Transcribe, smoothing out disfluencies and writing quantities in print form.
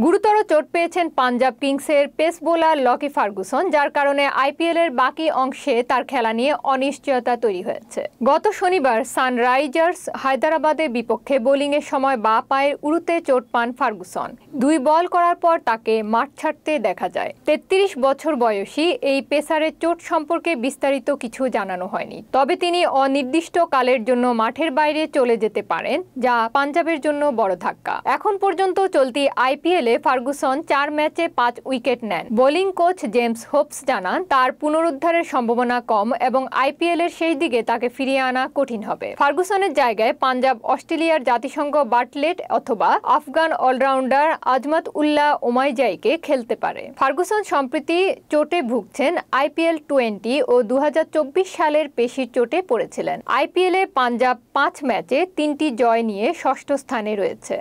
গুরুতর চোট পেয়েছেন পাঞ্জাব কিংসের পেস বোলার লকি ফার্গুসন, যার কারণে আইপিএলের বাকি অংশে তার খেলা নিয়ে অনিশ্চয়তা তৈরি হয়েছে। গত শনিবার সানরাইজার্স হায়দরাবাদের বিপক্ষে বোলিংয়ের সময় বাঁ পায়ের উরুতে চোট পান ফার্গুসন। 2 বল করার পর তাকে মাঠ ছাড়তে দেখা যায়। 33 বছর বয়সী এই পেসারের চোট সম্পর্কে বিস্তারিত কিছু জানানো হয়নি, তবে তিনি অনির্দিষ্টকালের জন্য মাঠের বাইরে চলে যেতে পারেন, যা পাঞ্জাবের জন্য বড় ধাক্কা। এখন পর্যন্ত চলতি আইপিএলে ফার্গুসন 4 ম্যাচে 5 উইকেট নেন। বোলিং কোচ জেমস হোপস জানান, তার পুনরুদ্ধারের সম্ভাবনা কম এবং আইপিএলের শেষ দিকে তাকে ফিরিয়ে আনা কঠিন হবে। ফার্গুসনের জায়গায় পাঞ্জাব অস্ট্রেলিয়ার জাতিসংঘ বাটলেট অথবা আফগান অলরাউন্ডার আজমাত উল্লাহ ওমাইজাইকে খেলতে পারে। ফার্গুসন সম্প্রতি চোটে ভুগছেন। আইপিএল 20 ও 2024 সালের পেশির চোটে পড়েছিলেন। আইপিএলে পাঞ্জাব 5 ম্যাচে 3টি জয় নিয়ে ষষ্ঠ স্থানে রয়েছে।